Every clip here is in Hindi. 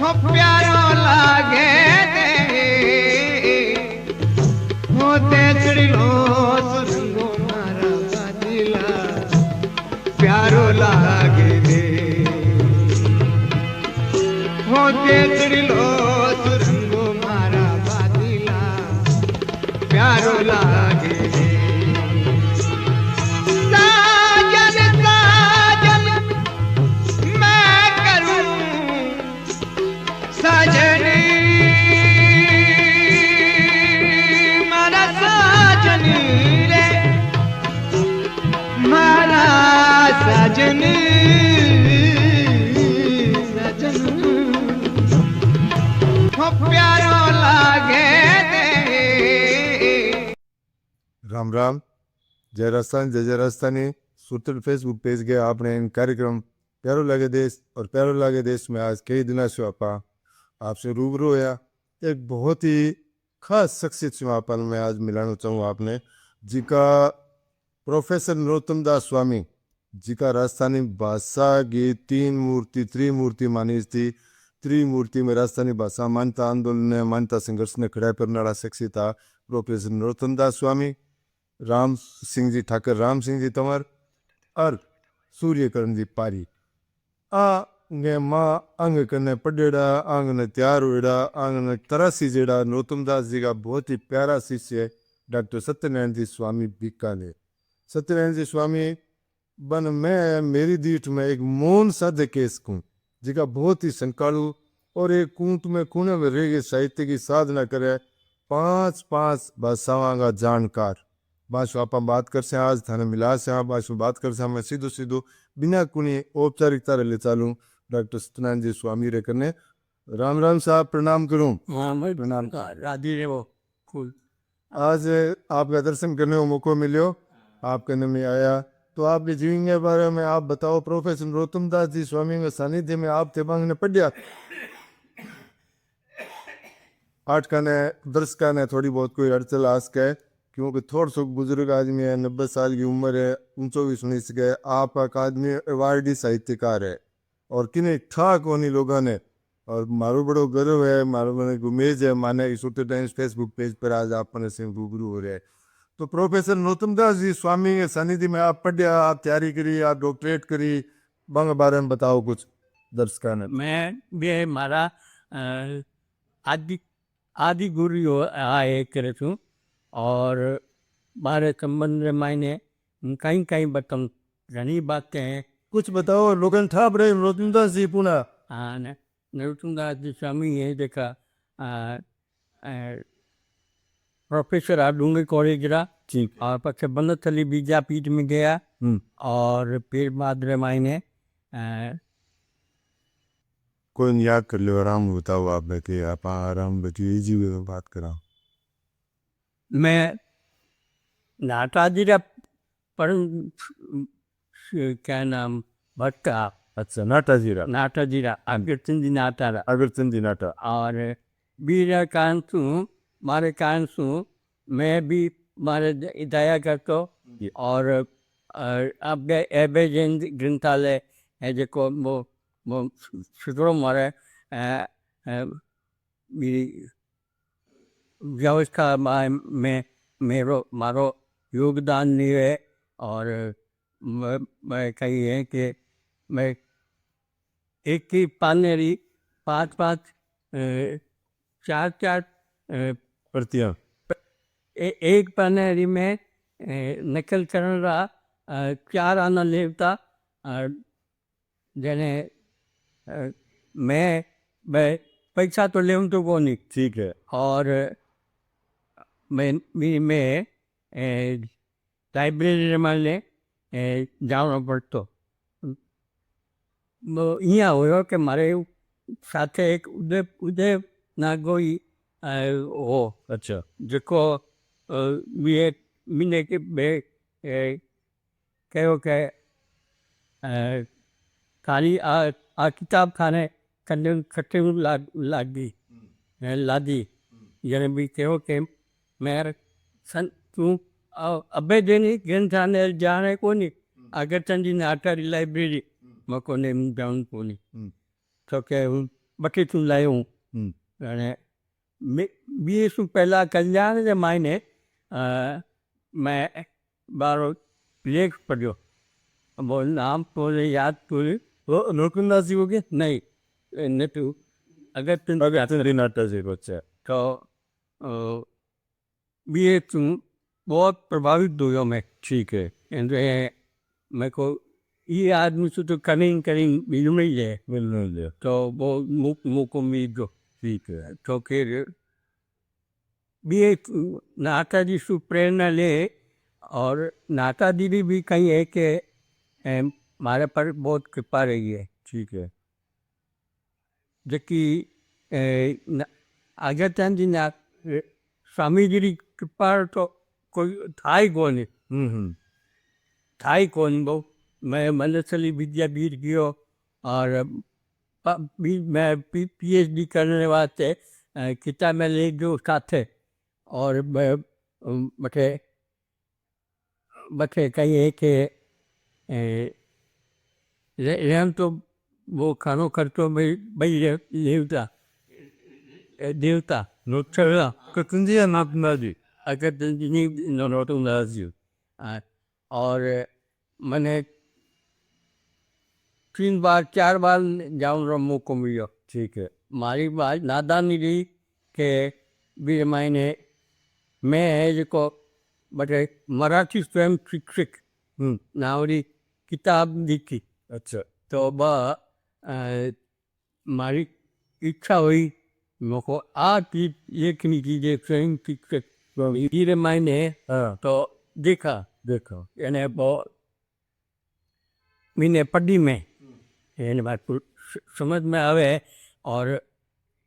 हो प्यारो लागे दे हो तेजड़िलो सुरंगो मारा बादिला प्यारो लागे दे हो तेजड़िलो सुरंगो मारा बादिला प्यारो लागे दे सजन सजन हो प्यारो लागे दे। राम राम। जय राजस्थान जय राजस्थानी सूत्र फेसबुक पेज के आपने इन कार्यक्रम प्यारो लागे देश और प्यारो लागे देश में आज कई दिनों से आपसे रूबरू होया। एक बहुत ही खास शख्सियत से आपन मैं आज मिलाना चाहूँ आपने जिका प्रोफेसर नरोत्तम दास स्वामी जिका राजस्थानी भाषा की तीन मूर्ति त्रिमूर्ति मानी थी। त्रिमूर्ति में राजस्थानी भाषा मान्यता आंदोलन ने मान्यता संघर्ष ने खड़ा करने वाला शख्सियत था प्रोफेसर नरोत्तम दास स्वामी। राम सिंह जी ठाकर राम सिंह जी तंवर और सूर्यकरण जी पारी आ गे माँ अंग कने पढ़ेड़ा आंग ने तैयार हुएड़ा आंग ने तरासी जेड़ा नरोत्तम दास जी का बहुत ही प्यारा शिष्य डॉक्टर सत्यनारायण जी स्वामी बीकानेर। सत्यनारायण जी स्वामी बन मैं मेरी दीठ में एक मौन साधे केस कूँ जिका बहुत ही संकालू और एक कूट में कुने में रह गए साहित्य की साधना करे पांच भाषाओं का जानकार बात आप बात कर से आज थाने मिला से आप बात कर से मैं सीधो सीधो बिना कुनी औपचारिकता ले चालूँ डॉक्टर सत्यनारायण जी स्वामी रे करने। राम राम साहब प्रणाम करूँ। हाँ मैं प्रणाम राधी रे वो फूल आज आपका दर्शन करने को मौका मिलो आपके न में आया तो आपके जीवन के बारे में आप बताओ। प्रोफेसर नरोत्तम दास जी स्वामी के सानिध्य में आप तेबांग ने पढ़िया आठ का ने दर्श का ने थोड़ी बहुत कोई अड़चल आस है क्योंकि थोड़ा सो बुजुर्ग आदमी है 90 साल की उम्र है ऊंचो भी सुनी सके। आप एक आदमी अवार्डी साहित्यकार है और किने ठाक होनी लोगों ने और मारो बड़ो गर्व है मारो मैंने गुमेज है माने इस टाइम्स फेसबुक पेज पर आज आप अपने से रूबरू हो रहे हैं। तो प्रोफेसर नरोत्तम दास जी स्वामी के सानिध्य में आप पढ़िया आप तैयारी करी आप डॉक्टरेट करी बंग बारे में बताओ कुछ दर्शकों ने। मैं भी मारा आदि गुरु आए करे छूँ और मारे संबंध मायने कहीं कहीं बतम घनी बातें हैं कुछ बताओ लोगन ठाप रहे नरोत्तम दास जी पुनः। हाँ नरोत्तम दास जी स्वामी है देखा प्रोफेसर आ डूंगे कॉलेज रहा और पक्ष बनथली विद्यापीठ में गया और फिर बाद रे मायने कोई याद कर लो आराम बताओ आप बैठे आप आराम बैठिए इजी वे में बात करा। मैं नाटाजीरा पर क्या नाम भट्टा अच्छा नाटाजीरा अगरचंद जी नाटारा अगरचंद जी नाटा और बीरा कांसू मारे कांसू मैं भी मारे दया करतो और अब गए एबे जैन ग्रंथालय है जो वो सुधरो मारे व्यवस्था में मारो योगदान नहीं है और मैं कही है कि मैं एक ही पानेरी पाँच चार प्रतियां एक पानेरी में नकल करने रहा 4 आना लेवता जने मैं पैसा तो ले तो को नहीं ठीक है और मैं लाइब्रेरी में जाना पड़तो। यहाँ हो कि मारे साथे एक उदय नागोई हो अच्छा जो मीने के बे कहो के खाली आ किताब खाने कट्टे लादी यानी भी कहो कि मैं तू अबे देनी ग्रंथालय जाने को नहीं अगर चंदी नाटारी लाइब्रेरी मको ने जाऊँ को नहीं तो क्या બટેટું લાવ્યું અને બીએ શું પહેલાં કલ્યાણ જે માયને મેં મારો લેખ પડ્યો બોલ નામ તો યાદ કર્યું નોકરદાસજી हो गए નહીં નતું અગત્ય नाटाजी अच्छा तो बीए तुम बहुत प्रभावित हुआ मैं ठीक है मेरे को ये आदमी से तो करें मिल नहीं है मिलने दे तो वो मुँह को मिल दो ठीक है तो फिर बीए नाता जी से प्रेरणा ले और नाता दीदी भी कहीं है कि हमारे पर बहुत कृपा रही है ठीक है जबकि आगत्यान जी ना स्वामी जी की कृपा तो कोई था ही कौन था ही कौन बहु मैं मनसली विद्यापीठ गयो और मैं पीएचडी करने वास्ते किताब में ले गयो साथे और बटे बटे कहीं है कि रेम तो वो खानो खर्चो भाई देवता देवता नोटला कतंजिया नाटनाजी अगर नोटुंदाजी और मैंने 3 बार 4 बार जाऊँ मौको मिलो ठीक है मारी बात नादानी रही के भी मायने मैं है जो बटे मराठी स्वयं शिक्षक नावरी किताब लिखी अच्छा तो मारी इच्छा हुई मुझको आ चीज लेखनी कीजिए स्वयं शिक्षक धीरे मायने हाँ तो देखा देखो यानी बहुत मैंने पढ़ी में यानी बात समझ में आवे और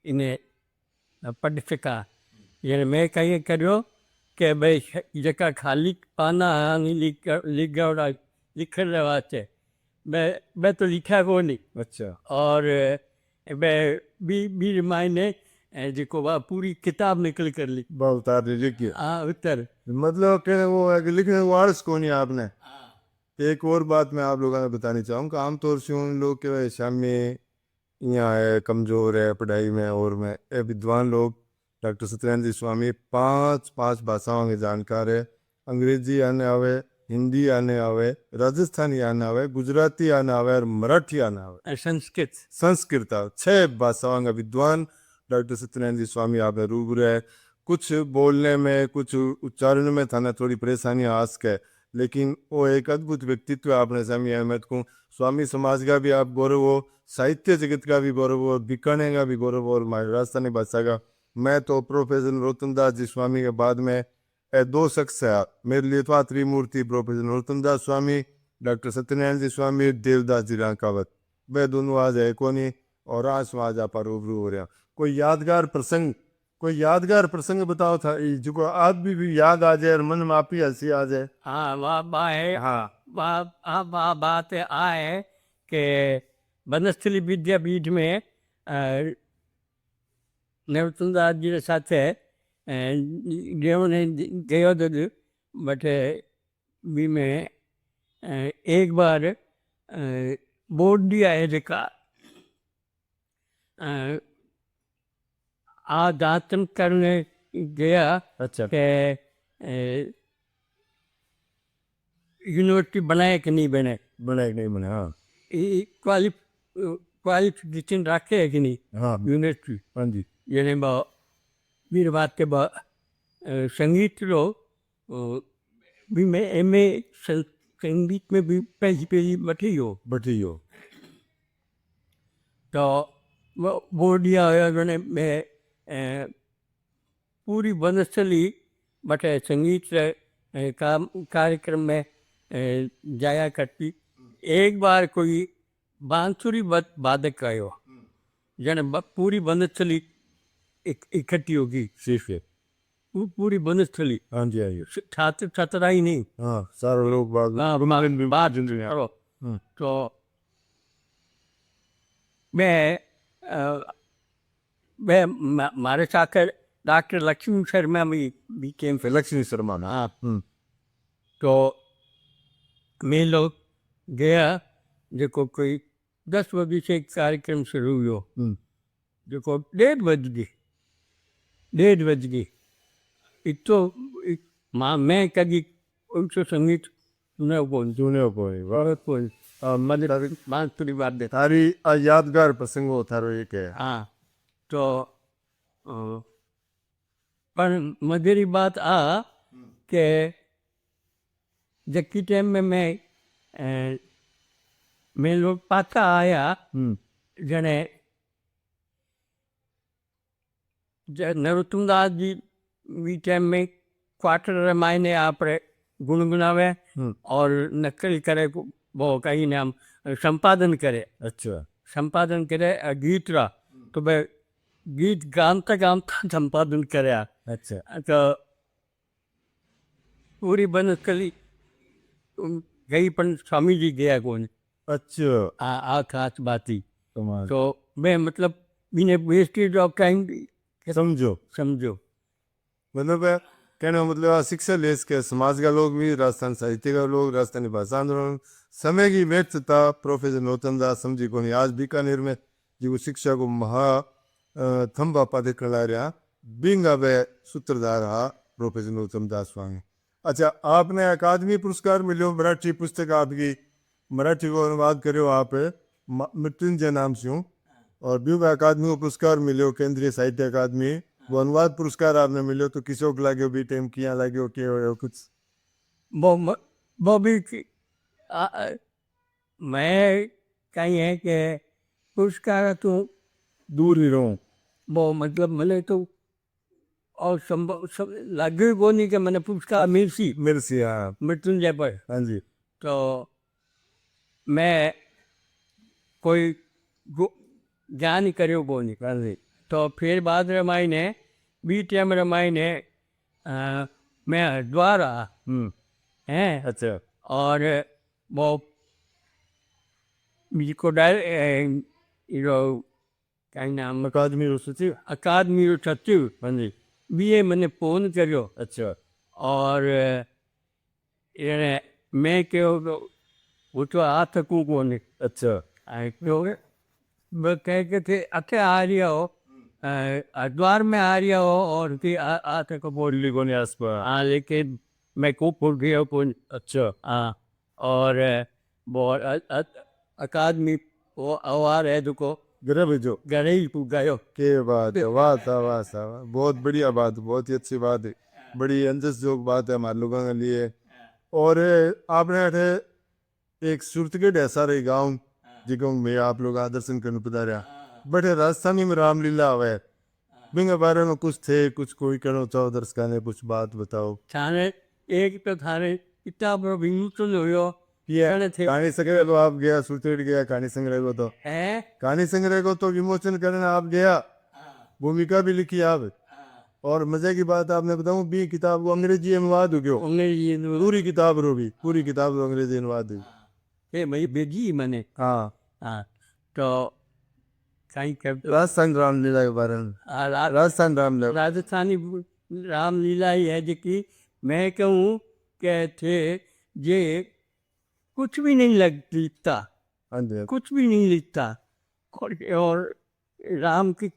इन्हें पढ़ सका यानी मैं कहीं करो कि भाई जगह खाली पाना लिख रहे वास्ते मैं तो लिखा को नहीं अच्छा और मैं भी मायने जो पूरी किताब निकल कर ली बहुत उतार दीजिए कि हाँ उत्तर मतलब कि वो है कि लिखने को आलस को नहीं आपने एक और बात मैं आप लोगों को बतानी चाहूँगा आमतौर से उन लोग के भाई शामी यहाँ है कमज़ोर है पढ़ाई में और में ये विद्वान लोग डॉक्टर सत्यनारायण जी स्वामी 5 भाषाओं के जानकार है अंग्रेजी आने आवे हिंदी आने आवे राजस्थानी आने आवे गुजराती आने आवे और मराठी आने आवे संस्कृत संस्कृत 6 भाषाओं का विद्वान डॉक्टर सत्यनारायण जी स्वामी आप रूबरू है कुछ बोलने में कुछ उच्चारण में थाना थोड़ी परेशानी आ सके लेकिन वो एक अद्भुत व्यक्तित्व आपने स्वामी अहमद को स्वामी समाज का भी आप गौरव हो साहित्य जगत का भी गौरव हो बीकानेर का भी गौरव हो और हमारी राजस्थानी भाषा का मैं तो प्रोफेसर नरोत्तमदास जी स्वामी के बाद में 2 शख्स है मेरे लिए तो त्रिमूर्ति प्रोफेसर नरोत्तमदास स्वामी डॉक्टर सत्यनारायण जी स्वामी देवदास जी रांकावत वे दोनों आज है कोनी और आज समाज आप रूबरू हो रहा कोई यादगार प्रसंग बताओ था जो आज भी याद आ जाए और मन में आप ही हंसी आ जाए हाँ वाह है हाँ वाह बात है कि बनस्थली विद्यापीठ में नरोत्तमदास जी के साथ गयो तो बट भी मैं एक बार बोर्ड दिया है जका दातन करने गया अच्छा कि यूनिवर्सिटी बनाए कि नहीं बने बने कि नहीं बने हाँ क्वालिफिकेशन रखे है कि नहीं हाँ यूनिवर्सिटी हाँ जी यानी मेरी बात के संगीत लो भी मैं एमए संगीत में भी पहली बैठी हो तो बोर्ड दिया मैंने मैं पूरी बनस्थली बटे संगीत कार्यक्रम में जाया करती एक बार कोई बांसुरी वादक आयो जने पूरी बनस्थली इकट्ठी होगी सिर्फ पूरी बनस्थली हाँ जी आइए छात्र छात्रा ही नहीं हाँ सारे लोग बात तो मैं मारे साथ डॉक्टर लक्ष्मी शर्मा भी केम लक्ष्मी शर्मा ना हाँ तो मैं लोग गया जो कोई 10 बजे से कार्यक्रम शुरू हुआ देखो 1:30 इतो मैं कभी उनसे संगीत सुने कौन જૂનો કોઈ और कौन मैंने तारी- बात पूरी बात दे તારી આ યાદગાર પ્રસંગો તારો એક હે हाँ तो पर मजेरी बात कि जबकि टाइम में मैं लोग पाता आया जने नरोत्तम दास जी भी टाइम में क्वार्टर रमायने आपरे गुनगुनावे और नकल करे वो कहीं नाम संपादन करे અચ્છા संपादन करे गीत रा तो भाई गीत गामता गामता संपादन करे અચ્છા तो पूरी बनस्कली गई पण स्वामी जी गया कौन અચ્છા आ खास बात ही તમારે तो मैं मतलब मैंने वेस्टेज ऑफ टाइम સમજો समझो मतलब है कहने का मतलब शिक्षा लेस के समाज का लोग भी राजस्थान साहित्य का लोग राजस्थानी भाषा आंदोलन समय की व्यस्तता प्रोफेसर नरोत्तम दास समझी को आज बीकानेर में जो शिक्षा को महा थंब आपा देखने ला रहा बिंगा वे सूत्रधार हा प्रोफेसर नरोत्तम दास वांगे अच्छा आपने अकादमी पुरस्कार मिलो मराठी पुस्तक आपकी मराठी को अनुवाद करो आप मृत्युंजय नाम से हूँ और ब्यू अकादमी को पुरस्कार मिलो केंद्रीय साहित्य अकादमी वो अनुवाद पुरस्कार आपने मिलो तो किसो को लाग्यो बी टाइम किया लाग्यो के हो कुछ वो भी मैं कहीं है कि पुरस्कार तो दूर ही रहूं वो मतलब मैंने तो और लगे को नहीं कि मैंने पुरस्कार मिलसी मेरे से हाँ मृत्युंजय पर हाँ जी तो मैं कोई ज्ञान करो को नहीं हाँ जी तो फिर बाद रमाई ने बी टाइम रमाई ने मैं हरिद्वार हैं अच्छा और वो मुझको क्या नाम अकादमी रो सचिव अकादमी रो सचिव हाँ जी बी मैंने फोन करो अच्छा और मैं क्यों वो तो आ सकूँ कौन अच्छा क्यों वो कह के थे अके आ रहा हो हरिद्वार में आ रहा हो और फिर आ सको बोल दिल्ली को नहीं आस पर हाँ लेकिन मैं को भूल गया कौन अच्छा हाँ और वो अकादमी वो अवार है जो को गरे भेजो घर ही गयो के बात है वाह था वाह था वाह। बहुत बढ़िया बात बहुत ही अच्छी बात है बड़ी अंजस जोग बात है हमारे लोगों के लिए और आपने अठे एक सुरतगढ़ ऐसा रही गाँव जिको मैं आप लोग दर्शन करने पधारा बड़े राजस्थानी में रामलीला आवे बिंगे बारे में कुछ थे कुछ कोई करो चाहो दर्शका ने कुछ बात बताओ थाने एक तो थाने इतना बड़ा विमोचन हुयो ये थे कहानी संग्रह को आप गया सुरतगढ़ गया कहानी संग्रह को तो है कहानी संग्रह को तो विमोचन करने आप गया भूमिका भी लिखी आप और मजे की बात आपने बताऊं बी किताब को अंग्रेजी अनुवाद हो गयो अंग्रेजी पूरी किताब रो भी पूरी किताब को अंग्रेजी अनुवाद हुई ये भाई भेजी मैंने हाँ हाँ तो कहीं कर राजस्थान रामलीला के बारे में राजस्थान रामलीला राजस्थानी रामलीला ही है जो कि मैं कहूँ कि थे ये कुछ भी नहीं लिखता हाँ जी कुछ भी नहीं लिखता और राम की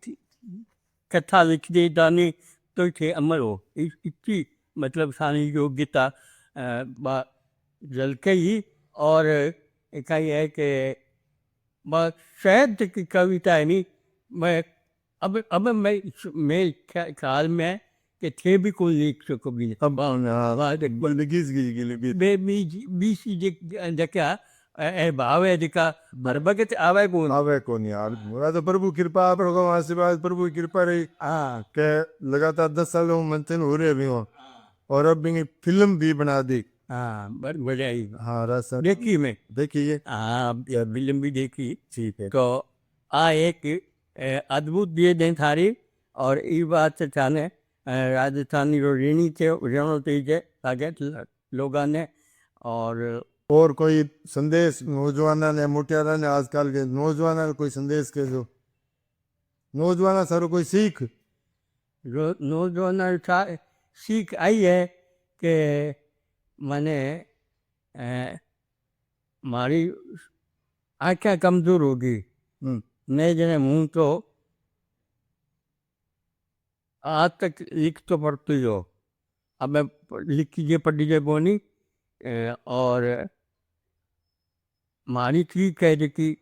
कथा लिख दे दानी तो थे अमर हो इतनी मतलब सारी योग्यता झलके ही और कहीं है कि शायद की कविता है नहीं मैं अब मैं ख्याल में है कि थे भी कोई लिख सको भी अब बंदगीज की बीसी जका भाव है जका भरभगत आवे कौन आवे कौन यार मेरा तो प्रभु कृपा आप लोगों आशीर्वाद प्रभु की कृपा रही हाँ के लगातार 10 सालों मंथन हो रहे अभी हो और अब भी फिल्म भी बना दी हाँ बढ़िया ही हाँ राजस्थान देखी मैं देखिए हाँ फिल्म भी देखी ठीक है तो एक अद्भुत दिए दें थारी और ये बात से थाने राजस्थानी रो ऋणी थे ऋणो थे ताकि लोगों ने और कोई संदेश नौजवाना ने मोटियारा ने आजकल के नौजवाना कोई संदेश के जो नौजवाना सारो कोई सीख नौजवान सीख आई है कि मैंने मारी आँखें कमज़ोर होगी नहीं जने मुँह तो आज तक लिख तो पढ़ते ही हो। अब मैं लिख कीजिए पढ़ लीजिए बोनी और मारी थी कह दी कि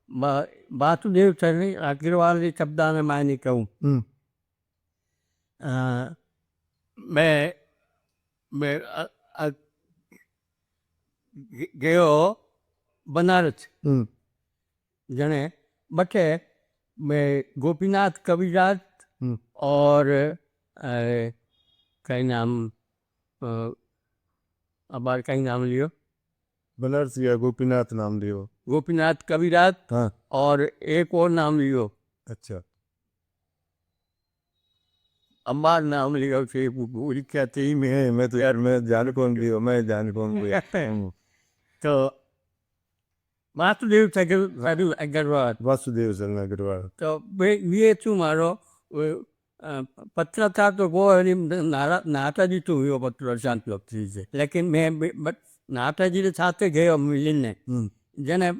वासुदेव चरण अग्रवाल के शब्दा में मैं नहीं कहूँ। मैं गयो बनारस जने बटे मैं गोपीनाथ कविराज और कई नाम अब कई नाम लियो बनारस गया, गोपीनाथ नाम लियो। गोपीनाथ कविराज हाँ, और एक और नाम लियो अच्छा। अम्बार नाम लियो से भूल क्या थी मैं तो यार मैं जान कौन लियो, मैं जान कौन लियो। तो वासुदेव अग्रवाल वासुदेव शरण अग्रवाल। तो ये छू मारो पत्र था तो वो नाटा जी तो हुई पत्र शांत लगती से, लेकिन मैं बट नाटा जी के साथ गए मिलने जने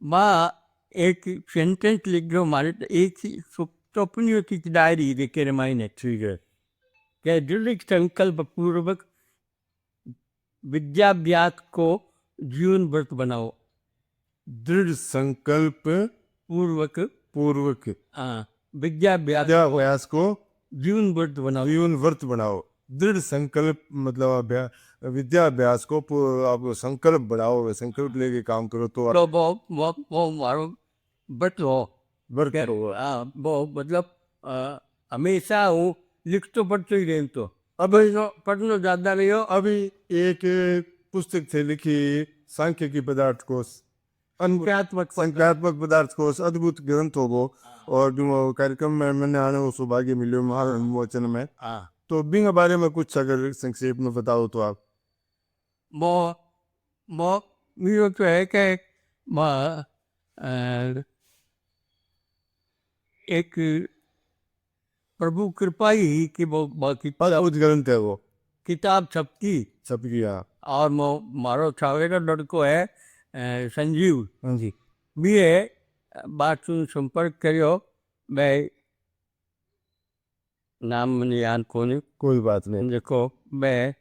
माँ एक सेंटेंस लिख दो मारे एक स्वप्नियों की डायरी देखे रमाइने। ठीक है। क्या दृढ़ संकल्प पूर्वक विद्याभ्यास को जीवन व्रत बनाओ। दृढ़ संकल्प पूर्वक हाँ विद्याभ्यास को जीवन व्रत बनाओ। जीवन व्रत बनाओ। दृढ़ संकल्प मतलब विद्याभ्यास को आप संकल्प बढ़ाओ, संकल्प लेके काम करो तो तो वो मारो व्रत हो वर्क क्या हो। हाँ वो मतलब हमेशा हूँ लिख तो पढ़ते ही रहे तो अब पढ़ना ज़्यादा नहीं हो। अभी एक पुस्तक थे लिखी सांख्य की पदार्थ कोश, संख्यात्मक पदार्थ कोश, अद्भुत ग्रंथ हो वो। और जो कार्यक्रम में मैंने आने वो सौभाग्य मिले महाविमोचन में। तो बिंग बारे में कुछ अगर संक्षेप में बताओ तो आप। वो मेरा तो है कि एक प्रभु कृपा ही कि वो बाकी अद्भुत ग्रंथ है वो, किताब छपकी सबकी। हाँ और मारो छावेगा लड़को है संजीव जी, भी है बात सुन संपर्क करियो। मैं नाम मैंने याद कोनी, कोई बात नहीं। देखो मैं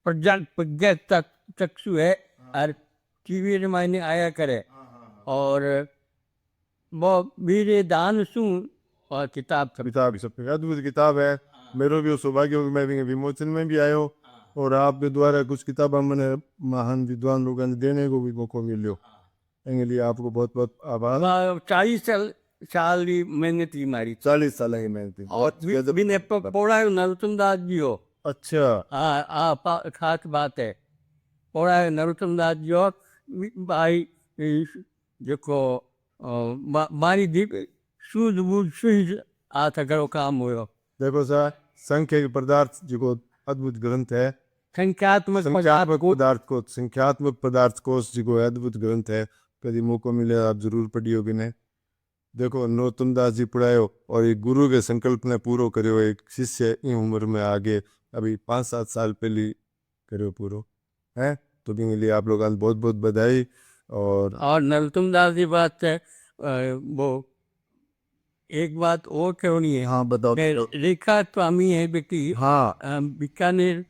प्रज्ञा चक्षु है और टीवी रे मायने आया करे और वो मेरे दान सु और किताब सब अद्भुत किताब है। मेरे भी सौभाग्य हो कि मैं भी विमोचन में भी आयो और आपके द्वारा कुछ किताबें मैंने महान विद्वान लोगों ने देने को भी मौका मिलो। इसके लिए आपको बहुत बहुत आभार। 40 साल की मेहनत की मारी 40 साल की मेहनत और बिन पौड़ा नरोत्तम दास जी हो। अच्छा हाँ खास बात है पौड़ा नरोत्तम दास जी हो भाई जो मारी दीप सूझ आ सको काम हो। देखो सर संख्य पदार्थ जो अद्भुत ग्रंथ है, संख्यात्मक पदार्थ कोश जो अद्भुत ग्रंथ है। कभी मौका मिले आप जरूर पढ़ियो कि नहीं। देखो नरोत्तम दास जी पढ़ायो और एक गुरु के संकल्प ने पूरो करो। एक शिष्य इन उम्र में आगे अभी 5-7 साल पहले करो पूरो है। तो भी लिए आप लोगों बहुत बहुत बधाई। और नरोत्तम दास जी बात है वो एक बात और कहनी है। हाँ बताओ। रेखा स्वामी है व्यक्ति। हाँ बीकानेर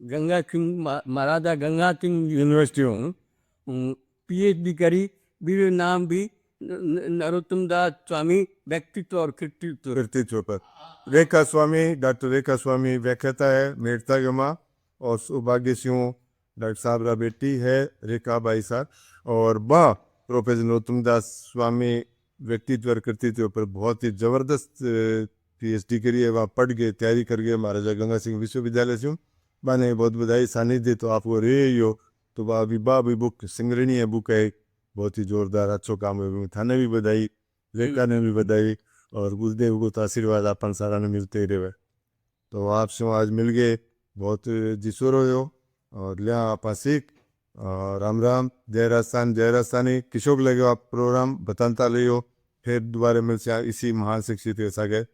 गंगा सिंह महाराजा गंगा सिंह यूनिवर्सिटी PhD करी। मेरे नाम भी नरोत्तम दास स्वामी व्यक्तित्व और कृतित्व पर। रेखा स्वामी डॉक्टर रेखा स्वामी व्याख्याता है मेड़ता गमा और सौभाग्य सिंह डॉक्टर साहब रा बेटी है रेखा बाई साहब। और वह प्रोफेसर नरोत्तम दास स्वामी व्यक्तित्व और कृतित्व पर बहुत ही जबरदस्त PhD करी है। वहाँ पढ़ के तैयारी कर गए महाराजा गंगा सिंह विश्वविद्यालय से। मैंने बहुत बधाई सानिध्य तो आपको रे यो तो बा भी बुक सिंगरणी है बुक है बहुत ही जोरदार अच्छो काम है। थाने भी बधाई, रेखा ने भी बधाई और गुरुदेव को तो आशीर्वाद अपन सारा ने मिलते ही रहे। तो आपसे आज मिल गए बहुत जिसोर हो और लिया आप सीख। राम राम। जय राजस्थानी किशोक लगे आप प्रोग्राम बताता लियो। फिर दोबारा मिल से इसी महान शिक्षित के सागे।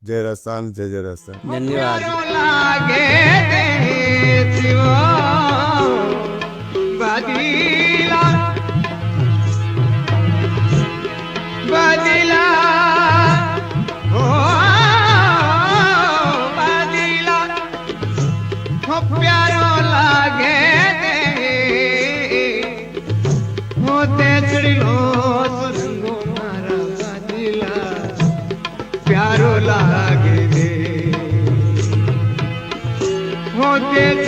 जय राजस्थान जय राजस्थान। धन्यवाद। लागे शिव होके